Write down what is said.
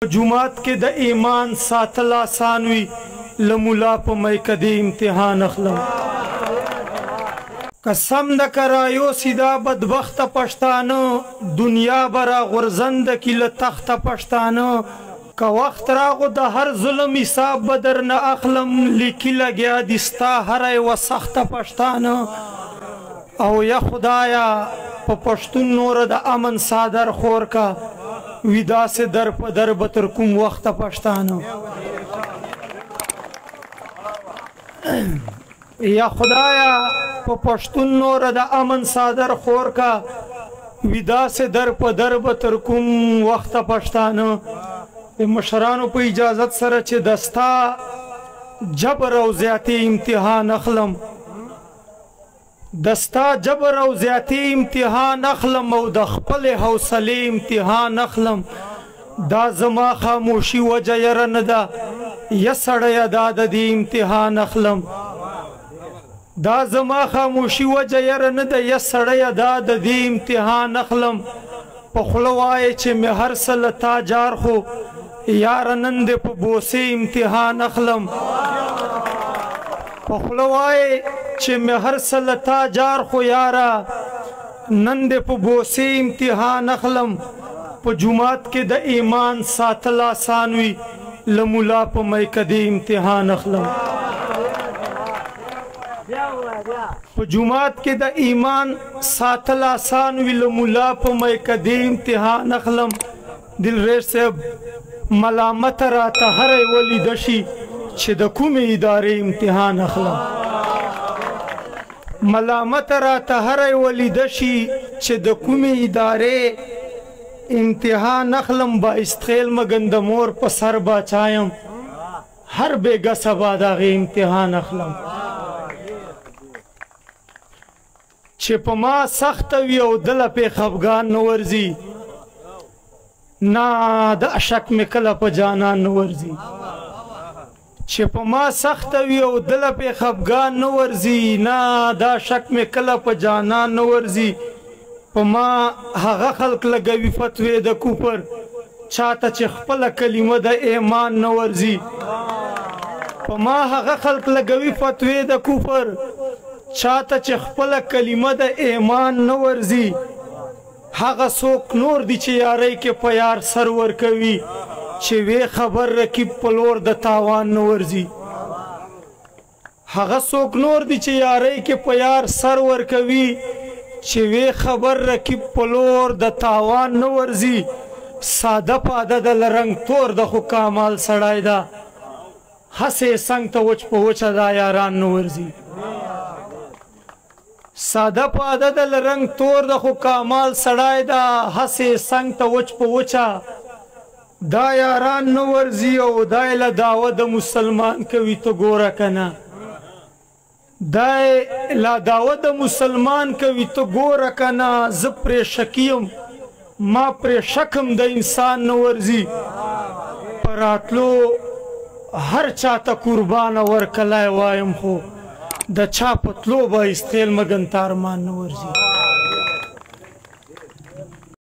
جمعات کې د ایمان ساتل آسان وي له ملا په میکدې امتحان اخلم قسم د کرایو سیدا بدبخت پښتانه دنیا برا غرزند کی له تخت پښتانه که وخت راغو د هر ظلم حساب بدر نه اخلم لیکي لګیا دستا هر و سخت پښتانه او یا خدایا په پښتون نور د امن صادر خور کا ویدا سے در په در بتر کوم وخت پښتانه یا خدایا په پښتون نور د امن صادر خور کا ویدا سے در په در بتر کوم وخت پښتانه د مشرانو په اجازت سره چې دستا جبر او زیاتی امتحان اخلم دستا جبر او زیاتی امتحان اخلم او د خپل حوصله امتحان اخلم دا زما خاموشي وجه یره نه ده یا سړی دا د دې امتحان اخلم دا زما خاموشي وجه یره نه ده یا سړی دا د دې امتحان اخلم په خوله وایې چې مې هر څه له تا جار خو یاره نن دې په بوسې امتحان اخلم په خوله وایې چې مې هر څه له تا جار خو یاره نن دې په بوسې امتحان اخلم په جمعات کې د ایمان ساتل آسان وي له ملا په میکدې امتحان اخلم په جمعات کې د ایمان ساتل آسان وي له ملا په میکدې امتحان اخلم دلریر صاحب ملامت راته هر ولیده شي چې د کومې ادارې امتحان اخلم ملامت راته هر ولیده شي چې د کومې ادارې امتحان اخلم با استخیل مګن د مور په سر باچایم هر بیګه سبا د هغې امتحان اخلم چې په ما سخته وي او دله پې خفګان نه ورځي نه د اشک مې کله په جانان نه ورځي چې په ما سخته وي او دله پې خفګان نه ورځي نه دا شک مې کله په جانان نه ورځي په ما هغه خلق لګوي فتوې د کوپر چاته چې خپله کلمه د ایمان نه ورځي په ما هغه خلق لګوي فتوې د کوپر چاته چې خپله کلمه د ایمان نه ورځي هغه څوک نور دي چې یارۍ کې په یار سر ورکوي چې وی خبر رکیب په لور د تاوان نه ورځي هغه څوک نور دي چې یارۍ کې په یار سر ورکوي چې وی خبر رکیب په لور د تاوان نه ورځي ساده پاده د لرنګ تور د خو کامال سړی ده هسې څنګ ته وچ په وچه دا یاران نه ورځي ساده پاده د لرنګ تور د خو کامال سړی ده هسې څنګ ته وچ په وچه دا یاران نه ورځي او دا یې له دعوه د مسلمان کوي ته ګوره که نه دا یې له دعوه د مسلمان کوي ته ګوره که نه زه پرې شک یم ما پرې شکم د انسان نه ورځي په راتلو هر چاته قربانه ورکلی وایم خو د چا په تلو به استخیل مګن ته ارمان نه ورځي